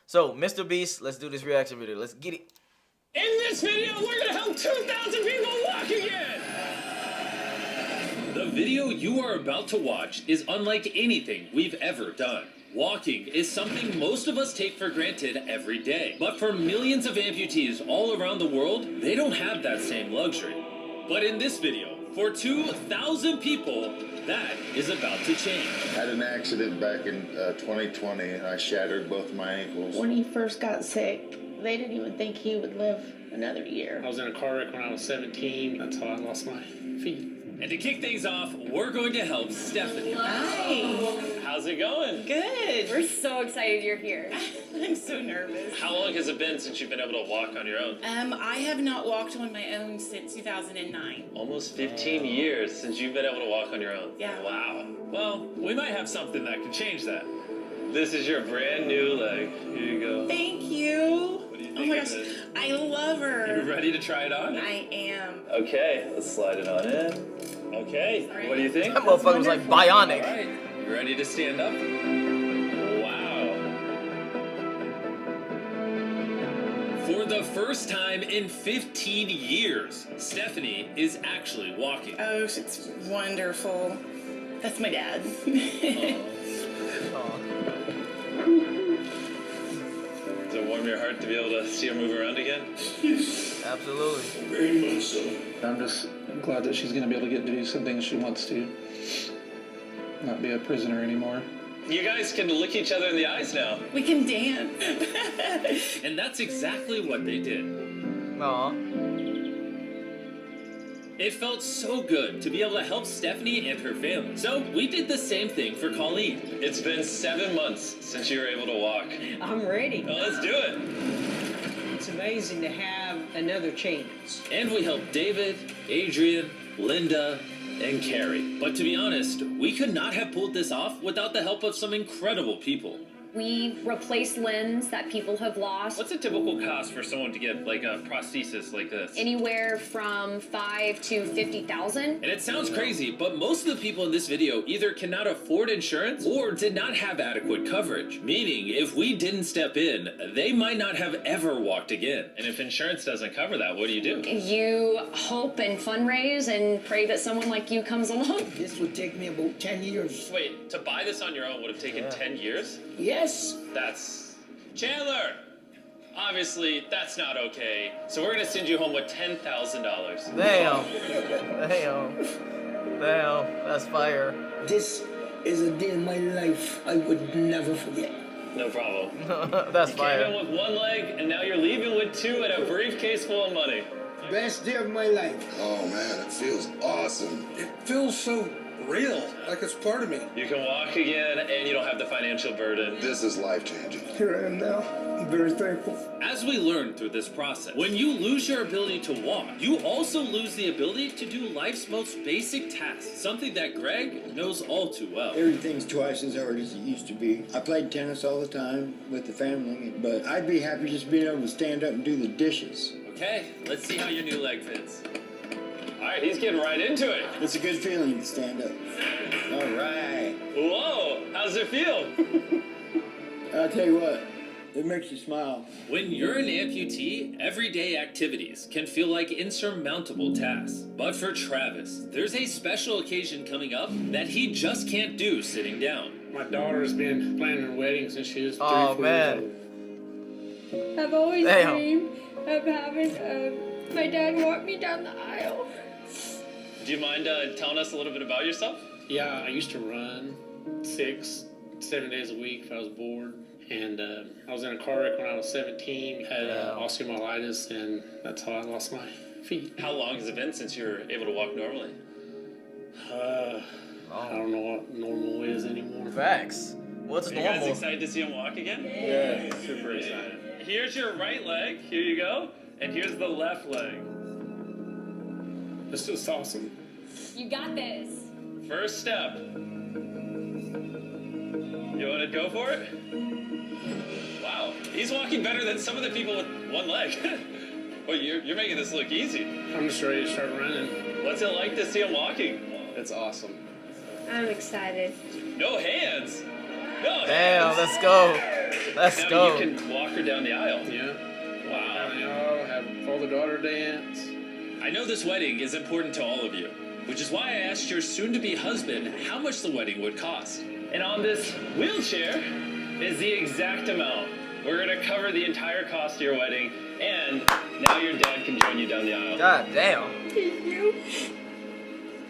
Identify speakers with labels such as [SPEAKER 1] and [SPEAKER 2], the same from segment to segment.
[SPEAKER 1] So, MrBeast, let's do this reaction video. Let's get it.
[SPEAKER 2] In this video, we're gonna help 2,000 people walk again! The video you are about to watch is unlike anything we've ever done. Walking is something most of us take for granted every day. But for millions of amputees all around the world, they don't have that same luxury. But in this video, for 2,000 people, that is about to change.
[SPEAKER 3] I had an accident back in 2020 and I shattered both my ankles.
[SPEAKER 4] When he first got sick, they didn't even think he would live another year.
[SPEAKER 5] I was in a car wreck when I was 17. That's how I lost my feet.
[SPEAKER 2] And to kick things off, we're going to help Stephanie.
[SPEAKER 6] Hi.
[SPEAKER 2] How's it going?
[SPEAKER 6] Good. We're so excited you're here.
[SPEAKER 4] I'm so nervous.
[SPEAKER 2] How long has it been since you've been able to walk on your own?
[SPEAKER 6] I have not walked on my own since 2009.
[SPEAKER 2] Almost 15 years since you've been able to walk on your own.
[SPEAKER 6] Yeah.
[SPEAKER 2] Wow. Well, we might have something that can change that. This is your brand new leg. Here you go.
[SPEAKER 6] Thank you.
[SPEAKER 2] What do you
[SPEAKER 6] Oh
[SPEAKER 2] think
[SPEAKER 6] my
[SPEAKER 2] of
[SPEAKER 6] gosh,
[SPEAKER 2] this?
[SPEAKER 6] I love her.
[SPEAKER 2] You ready to try it on?
[SPEAKER 6] I am.
[SPEAKER 2] Okay, let's slide it on in. Okay,
[SPEAKER 6] Sorry.
[SPEAKER 2] what do you think?
[SPEAKER 1] That motherfucker was like bionic.
[SPEAKER 2] All right, you ready to stand up? Wow. For the first time in 15 years, Stephanie is actually walking.
[SPEAKER 6] Oh, it's wonderful. That's my dad.
[SPEAKER 2] Does it warm your heart to be able to see her move around again?
[SPEAKER 1] Absolutely.
[SPEAKER 3] Very much so.
[SPEAKER 5] I'm just glad that she's going to be able to get to do some things she wants to. Not be a prisoner anymore.
[SPEAKER 2] You guys can look each other in the eyes now.
[SPEAKER 6] We can dance.
[SPEAKER 2] And that's exactly what they did.
[SPEAKER 1] Aw.
[SPEAKER 2] It felt so good to be able to help Stephanie and her family. So we did the same thing for Colleen. It's been 7 months since you were able to walk.
[SPEAKER 7] I'm ready.
[SPEAKER 2] Well, let's do it.
[SPEAKER 7] It's amazing to have another chance.
[SPEAKER 2] And we helped David, Adrian, Linda, and Carrie. But to be honest, we could not have pulled this off without the help of some incredible people.
[SPEAKER 8] We replace limbs that people have lost.
[SPEAKER 2] What's a typical cost for someone to get like a prosthesis like this?
[SPEAKER 8] Anywhere from $5,000 to $50,000.
[SPEAKER 2] And it sounds crazy, but most of the people in this video either cannot afford insurance or did not have adequate coverage. Meaning, if we didn't step in, they might not have ever walked again. And if insurance doesn't cover that, what do?
[SPEAKER 8] You hope and fundraise and pray that someone like you comes along.
[SPEAKER 7] This would take me about 10 years.
[SPEAKER 2] Wait, to buy this on your own would have taken 10 years?
[SPEAKER 7] Yes.
[SPEAKER 2] That's... Chandler! Obviously, that's not okay. So we're gonna send you home with $10,000.
[SPEAKER 1] Damn. Damn. Damn. That's fire.
[SPEAKER 7] This is a day in my life I would never forget.
[SPEAKER 2] No problem.
[SPEAKER 1] That's
[SPEAKER 2] Came
[SPEAKER 1] fire.
[SPEAKER 2] in with one leg, and now you're leaving with two and a briefcase full of money.
[SPEAKER 7] Best day of my life.
[SPEAKER 3] Oh man, it feels awesome.
[SPEAKER 9] It feels so real, like it's part of me.
[SPEAKER 2] You can walk again, and you don't have the financial burden.
[SPEAKER 3] This is life-changing.
[SPEAKER 7] Here I am now. I'm very thankful.
[SPEAKER 2] As we learned through this process, when you lose your ability to walk, you also lose the ability to do life's most basic tasks, something that Greg knows all too well.
[SPEAKER 10] Everything's twice as hard as it used to be. I played tennis all the time with the family, but I'd be happy just being able to stand up and do the dishes.
[SPEAKER 2] Okay, let's see how your new leg fits. All right, he's getting right into it.
[SPEAKER 10] It's a good feeling to stand up. All right.
[SPEAKER 2] Whoa, how's it feel?
[SPEAKER 10] I'll tell you what, it makes you smile.
[SPEAKER 2] When you're an amputee, everyday activities can feel like insurmountable tasks. But for Travis, there's a special occasion coming up that he just can't do sitting down.
[SPEAKER 5] My daughter's been planning her wedding since she was 3, 4 years
[SPEAKER 1] man.
[SPEAKER 5] old.
[SPEAKER 11] I've always
[SPEAKER 1] Damn.
[SPEAKER 11] dreamed of having my dad walk me down the aisle.
[SPEAKER 2] Do you mind telling us a little bit about yourself?
[SPEAKER 5] Yeah, I used to run 6, 7 days a week if I was bored. And I was in a car wreck when I was 17, had osteomyelitis, and that's how I lost my feet.
[SPEAKER 2] How long has it been since you were able to walk normally?
[SPEAKER 5] I don't know what normal is anymore.
[SPEAKER 1] Facts. What's
[SPEAKER 2] Are you guys
[SPEAKER 1] normal?
[SPEAKER 2] excited to see him walk again?
[SPEAKER 5] Yeah, super excited.
[SPEAKER 2] Here's your right leg. Here you go. And here's the left leg.
[SPEAKER 5] It's just awesome.
[SPEAKER 8] You got this.
[SPEAKER 2] First step. You want to go for it? Wow, he's walking better than some of the people with one leg. Well, you're making this look easy.
[SPEAKER 5] I'm just ready to start running.
[SPEAKER 2] What's it like to see him walking?
[SPEAKER 5] It's awesome.
[SPEAKER 11] I'm excited.
[SPEAKER 2] No hands.
[SPEAKER 1] Damn, let's go. Let's
[SPEAKER 2] now
[SPEAKER 1] go.
[SPEAKER 2] you can walk her down the aisle.
[SPEAKER 5] Yeah.
[SPEAKER 2] Wow.
[SPEAKER 5] Down the aisle, have father-daughter dance.
[SPEAKER 2] I know this wedding is important to all of you, which is why I asked your soon-to-be husband how much the wedding would cost. And on this wheelchair is the exact amount. We're gonna cover the entire cost of your wedding, and now your dad can join you down the aisle.
[SPEAKER 1] God damn.
[SPEAKER 11] Thank you.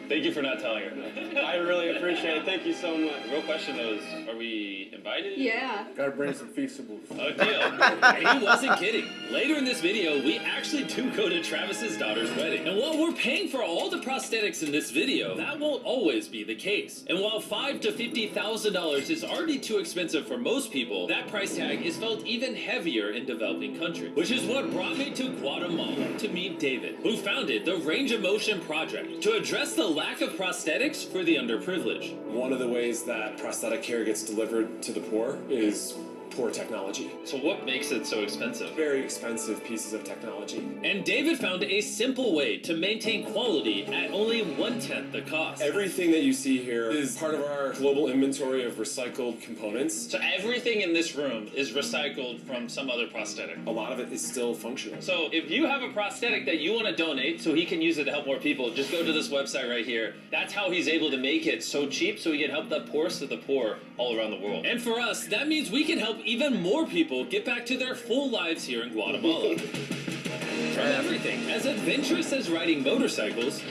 [SPEAKER 2] Thank you for not telling her.
[SPEAKER 5] I really appreciate it. Thank you so much.
[SPEAKER 2] The real question though is, are we invited?
[SPEAKER 11] Yeah.
[SPEAKER 9] Gotta bring some feastables.
[SPEAKER 2] Oh, deal. And he wasn't kidding. Later in this video, we actually do go to Travis's daughter's wedding. And while we're paying for all the prosthetics in this video, that won't always be the case. And while $5,000 to $50,000 is already too expensive for most people, that price tag is felt even heavier in developing countries. Which is what brought me to Guatemala to meet David, who founded the Range of Motion Project to address the lack of prosthetics for the underprivileged.
[SPEAKER 12] One of the ways that prosthetic care gets delivered to the poor is poor technology.
[SPEAKER 2] So what makes it so expensive?
[SPEAKER 12] Very expensive pieces of technology.
[SPEAKER 2] And David found a simple way to maintain quality at only 1/10 the cost.
[SPEAKER 12] Everything that you see here is part of our global inventory of recycled components.
[SPEAKER 2] So everything in this room is recycled from some other prosthetic.
[SPEAKER 12] A lot of it is still functional.
[SPEAKER 2] So if you have a prosthetic that you want to donate so he can use it to help more people, just go to this website right here. That's how he's able to make it so cheap so he can help the poorest of the poor all around the world. And for us, that means we can help even more people get back to their full lives here in Guatemala. From everything as adventurous as riding motorcycles.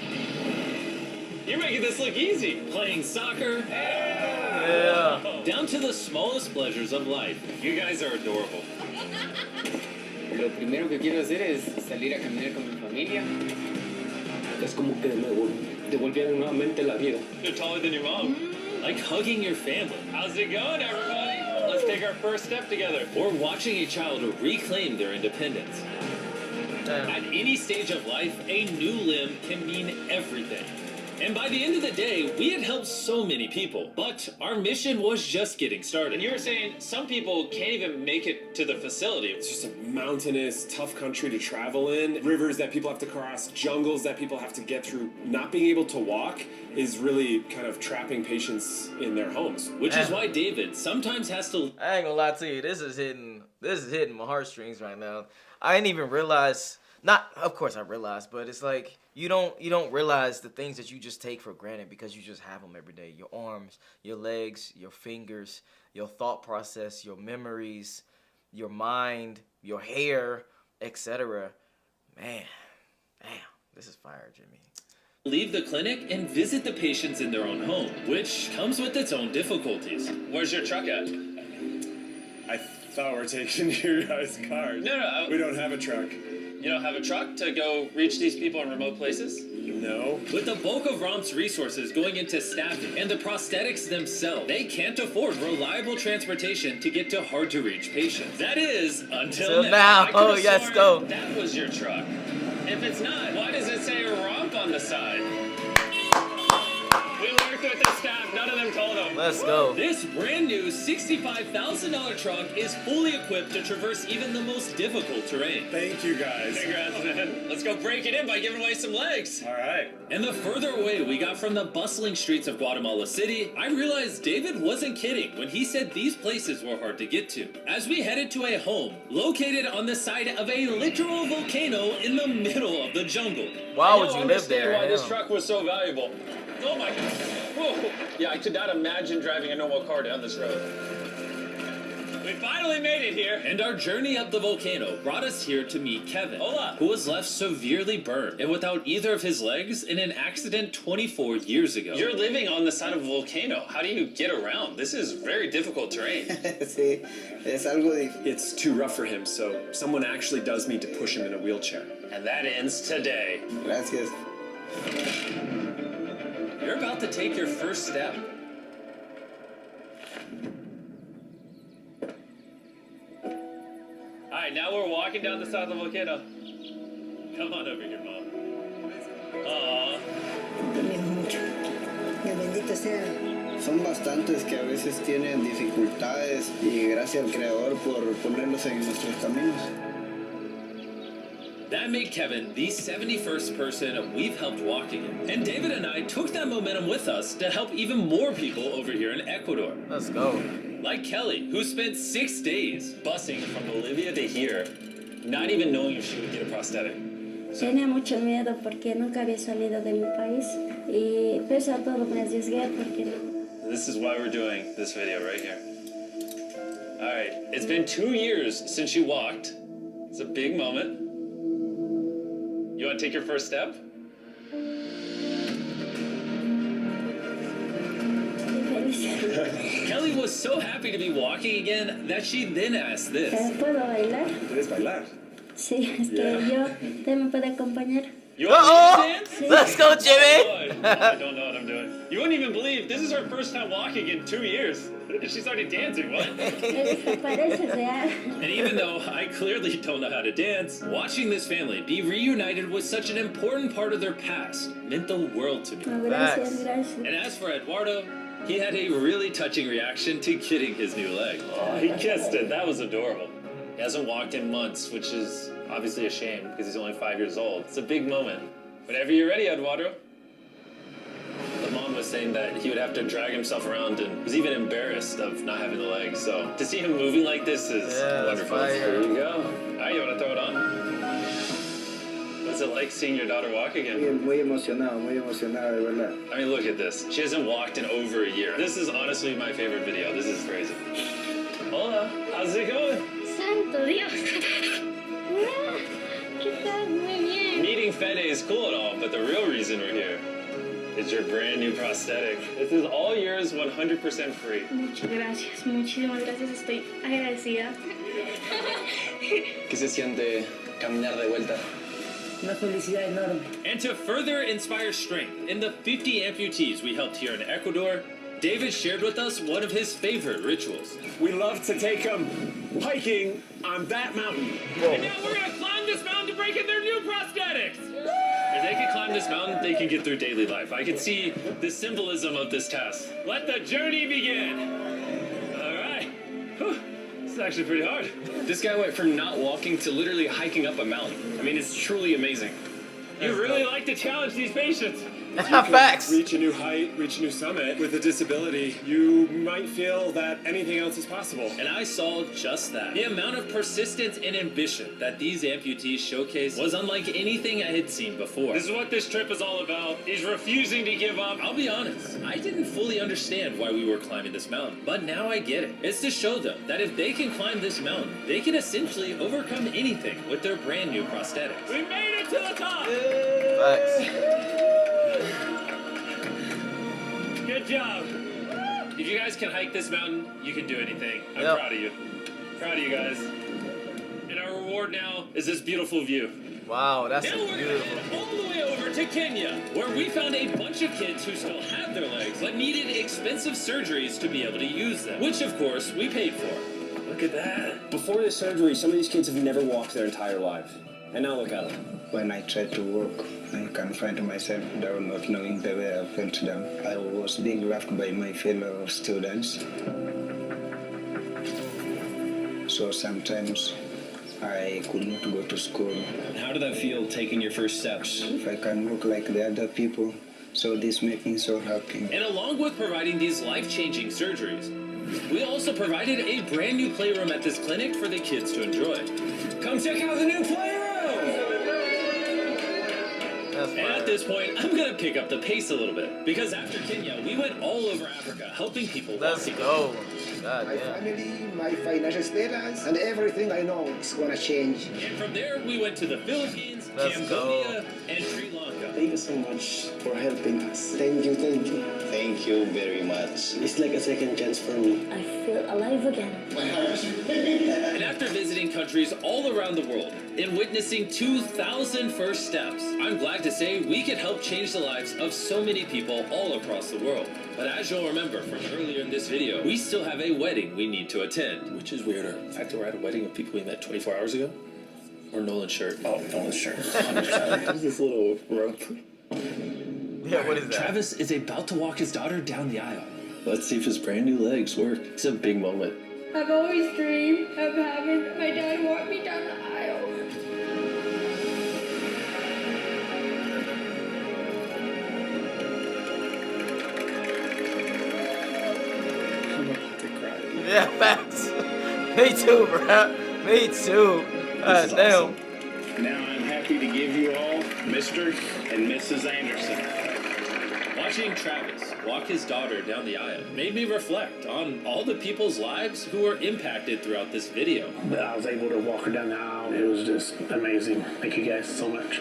[SPEAKER 2] You're making this look easy. Playing soccer.
[SPEAKER 1] Yeah.
[SPEAKER 2] Down to the smallest pleasures of life. You guys are adorable.
[SPEAKER 13] Lo primero que quiero hacer es salir a caminar con mi familia.
[SPEAKER 7] Es como que me devolvieran nuevamente la vida.
[SPEAKER 2] You're taller than your mom. Like hugging your family. How's it going, everybody? Let's take our first step together. Or watching a child reclaim their independence. At any stage of life, a new limb can mean everything. And by the end of the day, we had helped so many people. But our mission was just getting started. And you were saying some people can't even make it to the facility.
[SPEAKER 12] It's just a mountainous, tough country to travel in. Rivers that people have to cross, jungles that people have to get through. Not being able to walk is really kind of trapping patients in their homes.
[SPEAKER 2] Which is why David sometimes has to...
[SPEAKER 1] I ain't gonna lie to you, this is hitting my heartstrings right now. I didn't even realize, of course I realized, but it's like, you don't realize the things that you just take for granted because you just have them every day. Your arms, your legs, your fingers, your thought process, your memories, your mind, your hair, etc. Man, damn, this is fire, Jimmy.
[SPEAKER 2] Leave the clinic and visit the patients in their own home, which comes with its own difficulties. Where's your truck at?
[SPEAKER 12] I thought we were taking your guys' cars.
[SPEAKER 2] No.
[SPEAKER 12] We don't have a truck.
[SPEAKER 2] You don't have a truck to go reach these people in remote places?
[SPEAKER 12] No.
[SPEAKER 2] With the bulk of ROM's resources going into staffing and the prosthetics themselves, they can't afford reliable transportation to get to hard-to-reach patients. That is, until now.
[SPEAKER 1] Oh, yes, go.
[SPEAKER 2] That was your truck. If it's not, why does it say ROMP on the side? We worked with the staff, none of them told them.
[SPEAKER 1] Let's go.
[SPEAKER 2] This brand new $65,000 truck is fully equipped to traverse even the most difficult terrain.
[SPEAKER 12] Thank you, guys.
[SPEAKER 2] Congrats, man. Let's go break it in by giving away some legs.
[SPEAKER 12] All right.
[SPEAKER 2] And the further away we got from the bustling streets of Guatemala City, I realized David wasn't kidding when he said these places were hard to get to. As we headed to a home located on the side of a literal volcano in the middle of the jungle.
[SPEAKER 1] Why would you live there?
[SPEAKER 2] Why this truck was so valuable. Oh my God. Whoa. Yeah, I could not imagine driving a normal car down this road. We finally made it here. And our journey up the volcano brought us here to meet Kevin. Hola. Who was left severely burned and without either of his legs in an accident 24 years ago. You're living on the side of a volcano. How do you get around? This is very difficult terrain.
[SPEAKER 10] Sí, es algo difícil.
[SPEAKER 12] It's too rough for him, so someone actually does need to push him in a wheelchair.
[SPEAKER 2] And that ends today.
[SPEAKER 10] Gracias.
[SPEAKER 2] You're about to take your first step. Alright, now we're walking down the side of the volcano. Come on over here, Mom. Aww.
[SPEAKER 10] Bendito sea. Son bastantes que a veces tienen dificultades y gracias al Creador por ponerlos en nuestros caminos.
[SPEAKER 2] That made Kevin the 71st person we've helped walk again. And David and I took that momentum with us to help even more people over here in Ecuador.
[SPEAKER 1] Let's go.
[SPEAKER 2] Like Kelly, who spent 6 days busing from Bolivia to here, not even knowing if she would get a prosthetic.
[SPEAKER 11] Tenía mucho miedo porque nunca había salido de mi país y pese a todo me arriesgué porque no.
[SPEAKER 2] This is why we're doing this video right here. All right, it's been 2 years since you walked. It's a big moment. You want to take your first step? Kelly was so happy to be walking again that she then asked this.
[SPEAKER 11] ¿Puedo bailar?
[SPEAKER 12] ¿Puedes bailar?
[SPEAKER 11] Sí, es que yo, ¿usted me puede acompañar?
[SPEAKER 2] You want me to dance?
[SPEAKER 11] Sí.
[SPEAKER 1] Let's go, Jimmy!
[SPEAKER 2] I don't know what I'm doing. You wouldn't even believe this is her first time walking in 2 years. She's already dancing, what?
[SPEAKER 11] Parece real.
[SPEAKER 2] And even though I clearly don't know how to dance, watching this family be reunited with such an important part of their past meant the world to me.
[SPEAKER 11] No, gracias, gracias.
[SPEAKER 2] And as for Eduardo, he had a really touching reaction to getting his new leg. Oh, he kissed it. That was adorable. He hasn't walked in months, which is obviously a shame because he's only 5 years old. It's a big moment. Whenever you're ready, Eduardo. The mom was saying that he would have to drag himself around and was even embarrassed of not having the legs. So to see him moving like this is wonderful. There you go. All right, you want to throw it on? What's it like seeing your daughter walk again?
[SPEAKER 10] Muy emocionado, de verdad.
[SPEAKER 2] I mean, look at this. She hasn't walked in over a year. This is honestly my favorite video. This is crazy. Hola, how's it going?
[SPEAKER 11] Santo Dios. ¿Qué tal? Muy bien.
[SPEAKER 2] Meeting Fede is cool and all, but the real reason we're here is your brand new prosthetic. This is all yours, 100% free.
[SPEAKER 11] Muchas gracias, muchísimas gracias. Estoy agradecida.
[SPEAKER 7] ¿Qué se siente caminar de vuelta?
[SPEAKER 11] Una felicidad enorme.
[SPEAKER 2] And to further inspire strength in the 50 amputees we helped here in Ecuador, David shared with us one of his favorite rituals.
[SPEAKER 12] We love to take them hiking on that mountain.
[SPEAKER 2] And now we're gonna climb this mountain to break in their new prosthetics. If they can climb this mountain, they can get through daily life. I can see the symbolism of this task. Let the journey begin. All right. Whew. This is actually pretty hard.
[SPEAKER 7] This guy went from not walking to literally hiking up a mountain. I mean, it's truly amazing.
[SPEAKER 2] You really like to challenge these patients.
[SPEAKER 1] Facts.
[SPEAKER 12] Reach a new height, reach a new summit. With a disability, you might feel that anything else is possible.
[SPEAKER 2] And I saw just that. The amount of persistence and ambition that these amputees showcased was unlike anything I had seen before. This is what this trip is all about, is refusing to give up. I'll be honest, I didn't fully understand why we were climbing this mountain, but now I get it. It's to show them that if they can climb this mountain, they can essentially overcome anything with their brand new prosthetics. We made it to the top!
[SPEAKER 1] Facts.
[SPEAKER 2] Good job. If you guys can hike this mountain, you can do anything. I'm proud of you. Proud of you guys. And our reward now is this beautiful view.
[SPEAKER 1] Wow, that's
[SPEAKER 2] now we're
[SPEAKER 1] beautiful.
[SPEAKER 2] gonna head all the way over to Kenya, where we found a bunch of kids who still had their legs but needed expensive surgeries to be able to use them, which of course we paid for. Look at that.
[SPEAKER 7] Before the surgery, some of these kids have never walked their entire lives. And now look at them.
[SPEAKER 10] When I tried to walk, I confined myself down, not knowing the way I felt down. I was being laughed by my fellow students. So sometimes I could not go to school.
[SPEAKER 7] And how did that feel, taking your first steps?
[SPEAKER 10] If I can look like the other people, so this makes me so happy.
[SPEAKER 2] And along with providing these life-changing surgeries, we also provided a brand new playroom at this clinic for the kids to enjoy.
[SPEAKER 7] Come check out the new playroom!
[SPEAKER 2] And at this point, I'm gonna pick up the pace a little bit, because after Kenya, we went all over Africa, helping people.
[SPEAKER 1] Let's go. God,
[SPEAKER 14] my family, my financial status, and everything I know is gonna change.
[SPEAKER 2] And from there, we went to the Philippines, Cambodia, and Sri Lanka.
[SPEAKER 14] Thank you so much for helping us. Thank you, thank you.
[SPEAKER 3] Thank you very much.
[SPEAKER 14] It's like a second chance for me.
[SPEAKER 11] I feel alive again.
[SPEAKER 2] And after visiting countries all around the world and witnessing 2,000 first steps, I'm glad to say we could help change the lives of so many people all across the world. But as you'll remember from earlier in this video, we still have a wedding we need to attend. Which is weirder, the fact that we're at a wedding of people we met 24 hours ago? Or Nolan's shirt? Oh, Nolan's shirt. There's this little rope.
[SPEAKER 1] Yeah, what is that?
[SPEAKER 2] Travis is about to walk his daughter down the aisle. Let's see if his brand new legs work. It's a big moment.
[SPEAKER 11] I've always dreamed of having my dad walk me down the aisle.
[SPEAKER 1] Yeah, facts. Me too, bro. Me too. God damn.
[SPEAKER 15] Now I'm happy to give you all Mr. and Mrs. Anderson.
[SPEAKER 2] Watching Travis walk his daughter down the aisle made me reflect on all the people's lives who were impacted throughout this video.
[SPEAKER 5] I was able to walk her down the aisle. It was just amazing. Thank you guys so much.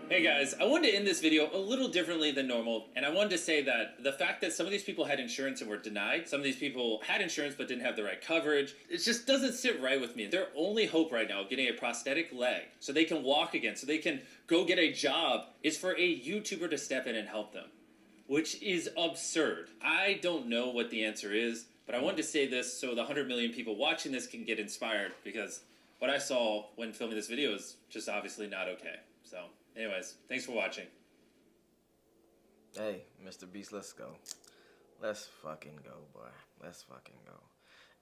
[SPEAKER 2] Hey guys, I wanted to end this video a little differently than normal, and I wanted to say that the fact that some of these people had insurance and were denied, some of these people had insurance but didn't have the right coverage, it just doesn't sit right with me. Their only hope right now of getting a prosthetic leg so they can walk again, so they can go get a job, is for a YouTuber to step in and help them, which is absurd. I don't know what the answer is, but I wanted to say this so the 100 million people watching this can get inspired, because what I saw when filming this video is just obviously not okay. So anyways, thanks for watching.
[SPEAKER 1] Hey, MrBeast, let's go. Let's fucking go, boy. Let's fucking go.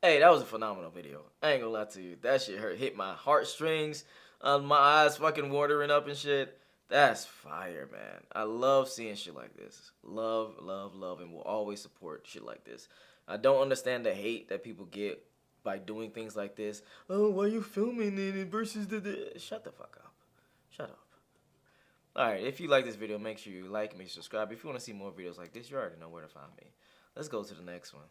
[SPEAKER 1] Hey, that was a phenomenal video. I ain't gonna lie to you. That shit hit my heartstrings. My eyes fucking watering up and shit. That's fire, man. I love seeing shit like this. Love, love, love, and will always support shit like this. I don't understand the hate that people get by doing things like this. Oh, why you filming it versus the... Shut the fuck up. Shut up. Alright, if you like this video, make sure you like me, subscribe. If you want to see more videos like this, you already know where to find me. Let's go to the next one.